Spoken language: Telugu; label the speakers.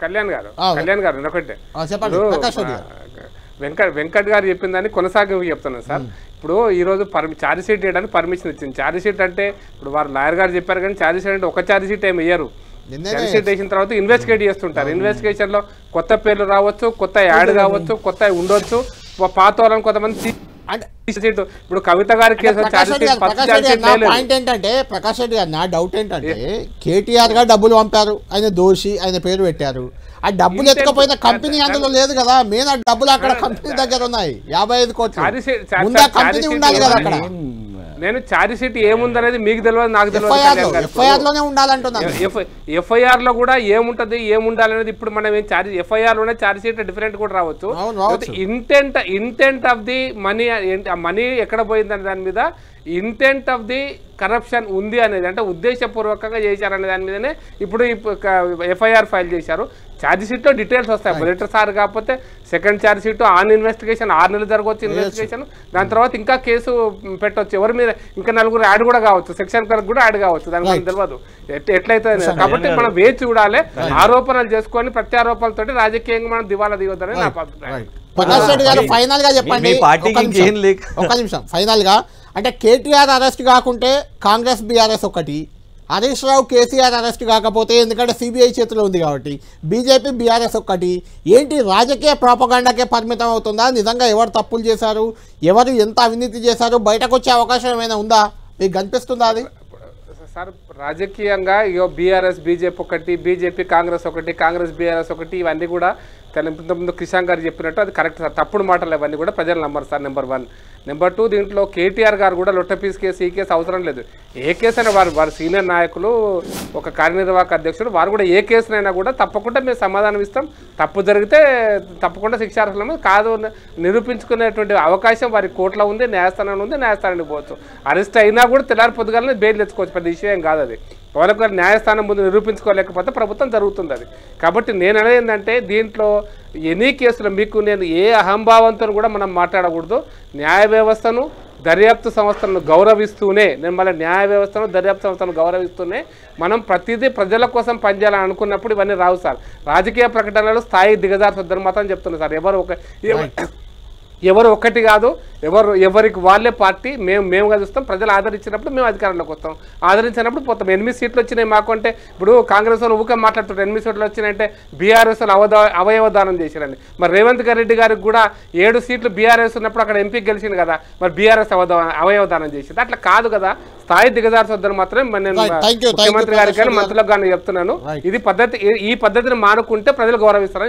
Speaker 1: కళ్యాణ్ గారు ఒకటే వెంకట్ గారు చెప్పిన దాన్ని కొనసాగి చెప్తున్నాను సార్. ఇప్పుడు ఈ రోజు ఛార్జ్ షీట్ వేయడానికి పర్మిషన్ ఇచ్చింది. ఛార్జ్ షీట్ అంటే ఇప్పుడు వారు లాయర్ గారు చెప్పారు కానీ ఛార్జ్ షీట్ అంటే ఒక ఛార్జ్ షీట్ ఏమి వేయరు. ఛార్జ్ షీట్ వేసిన తర్వాత ఇన్వెస్టిగేట్ చేస్తుంటారు. ఇన్వెస్టిగేషన్ లో కొత్త పేర్లు రావచ్చు, కొత్త యాడ్ కావచ్చు, కొత్త ఉండొచ్చు, పాత వాళ్ళని కొంతమంది. ఇప్పుడు కవిత గారి కేసు
Speaker 2: పాయింట్ ఏంటంటే ప్రకాష్ రెడ్డి గారు నా డౌట్ ఏంటంటే కేటీఆర్ గారు డబ్బులు పంపారు, ఆయన దోషి, ఆయన పేరు పెట్టారు. ఆ డబ్బులు ఎత్తుకపోయిన కంపెనీ అందులో లేదు కదా, మెయిన్ ఆ డబ్బులు అక్కడ కంపెనీ దగ్గర ఉన్నాయి 55 కోట్లు. ముందు ఆ కంపెనీ ఉండాలి కదా అక్కడ.
Speaker 1: నేను ఛార్జ్ షీట్ ఏముందనేది మీకు తెలియదు, నాకు తెలియదు. ఎఫ్ఐఆర్ లో కూడా ఏముంటది ఏముండాలనేది ఇప్పుడు మనం ఏం ఎఫ్ఐఆర్ లోనే ఛార్జ్ షీట్ డిఫరెంట్ కూడా రావచ్చు. ఇంటెంట్ ఆఫ్ ది మనీ ఎక్కడ పోయిందనే దాని మీద ఇంటెంట్ ఆఫ్ ది కరప్షన్ ఉంది అనేది, అంటే ఉద్దేశపూర్వకంగా చేశారనే దాని మీదనే ఇప్పుడు ఎఫ్ఐఆర్ ఫైల్ చేశారు. ఛార్జ్ షీట్లో డీటెయిల్స్ వస్తాయి. మొదటి సార్ కాకపోతే second charge sheet on investigation 6 నెలలు జరగవచ్చు ఇన్వెస్టిగేషన్. దాని తర్వాత ఇంకా కేసు పెట్టవచ్చు, ఎవరి మీద ఇంకా 4 యాడ్ కూడా కావచ్చు, సెక్షన్ కరెక్ట్ కూడా యాడ్ కావచ్చు, దానికి తెలియదు ఎట్లయితే. కాబట్టి మనం వేచి చూడాలి. ఆరోపణలు చేసుకొని ప్రత్యారోపణలతో రాజకీయంగా మనం దివాలా దిగొద్దని నా అభిప్రాయం.
Speaker 2: ప్రకాష్ రెడ్డి గారు ఫైనల్ గా చెప్పండి, ఒక నిమిషం ఫైనల్ గా. అంటే కేటీఆర్ అరెస్ట్ కాకుంటే కాంగ్రెస్ బీఆర్ఎస్ ఒకటి, హరీష్ రావు కేసీఆర్ అరెస్ట్ కాకపోతే ఎందుకంటే సిబిఐ చేతిలో ఉంది కాబట్టి బీజేపీ బీఆర్ఎస్ ఒక్కటి. ఏంటి రాజకీయ ప్రాపగాండాకే పరిమితం అవుతుందా? నిజంగా ఎవరు తప్పులు చేశారు, ఎవరు ఎంత అవినీతి చేశారు బయటకు వచ్చే అవకాశం ఏమైనా ఉందా? మీకు కనిపిస్తుందా అది?
Speaker 1: సార్ రాజకీయంగా ఇగో బీఆర్ఎస్ బీజేపీ ఒకటి, బీజేపీ కాంగ్రెస్ ఒకటి, కాంగ్రెస్ బీఆర్ఎస్ ఒకటి, ఇవన్నీ కూడా ఇంతకుముందు కిషాన్ గారు చెప్పినట్టు అది కరెక్ట్ సార్. తప్పుడు మాటలు ఇవన్నీ కూడా ప్రజలు నమ్మరు సార్. నెంబర్ 1. నెంబర్ 2, దీంట్లో కేటీఆర్ గారు కూడా లొట్టపీస్ కేసు ఈ కేసు అవసరం లేదు. ఏ కేసు అయినా వారు సీనియర్ నాయకులు, ఒక కార్యనిర్వాహక అధ్యక్షుడు, వారు కూడా ఏ కేసునైనా కూడా తప్పకుండా మేము సమాధానం ఇస్తాం. తప్పు జరిగితే తప్పకుండా శిక్షార్హులము కాదు నిరూపించుకునేటువంటి అవకాశం వారి కోర్టులో ఉంది, న్యాయస్థానంలో ఉంది, న్యాయస్థానానికి పోవచ్చు. అరెస్ట్ అయినా కూడా తెల్లారి పొద్దుగాలనే బెయిల్ తెచ్చుకోవచ్చు, పెద్ద విషయం కాదు అది. వాళ్ళకు న్యాయస్థానం ముందు నిరూపించుకోలేకపోతే ప్రభుత్వం జరుగుతుంది అది. కాబట్టి నేను అనేది ఏంటంటే దీంట్లో ఎనీ కేసులో మీకు నేను ఏ అహంభావంతో కూడా మనం మాట్లాడకూడదు. న్యాయ వ్యవస్థను దర్యాప్తు సంస్థలను గౌరవిస్తూనే, నేను మళ్ళీ న్యాయ వ్యవస్థను దర్యాప్తు సంస్థలను గౌరవిస్తూనే మనం ప్రతిదీ ప్రజల కోసం పనిచేయాలని అనుకున్నప్పుడు ఇవన్నీ రావు సార్. రాజకీయ ప్రకటనలు స్థాయి దిగజారుతుందని మాత్రం చెప్తున్నారు సార్. ఎవరు ఒక్కటి కాదు, ఎవరికి వాళ్ళే పార్టీ. మేముగా చూస్తాం. ప్రజలు ఆదరించినప్పుడు మేము అధికారంలోకి వస్తాం, ఆదరించినప్పుడు పోతాం. 8 సీట్లు వచ్చినాయి మాకు అంటే ఇప్పుడు కాంగ్రెస్ వాళ్ళు ఊకే మాట్లాడుతుంటారు 8 సీట్లు వచ్చినాయంటే బీఆర్ఎస్ వాళ్ళు అవయవదానం చేశారని. మరి రేవంత్ రెడ్డి గారికి కూడా 7 సీట్లు బీఆర్ఎస్ ఉన్నప్పుడు అక్కడ ఎంపీ గెలిచింది కదా, మరి బీఆర్ఎస్ అవయవదానం చేసింది. అట్లా కాదు కదా, స్థాయి దిగజార్చొద్దని మాత్రమే నేను ముఖ్యమంత్రి గారికి కానీ మంత్రులకు కానీ చెప్తున్నాను. ఈ పద్ధతిని మానుకుంటే ప్రజలు గౌరవిస్తారని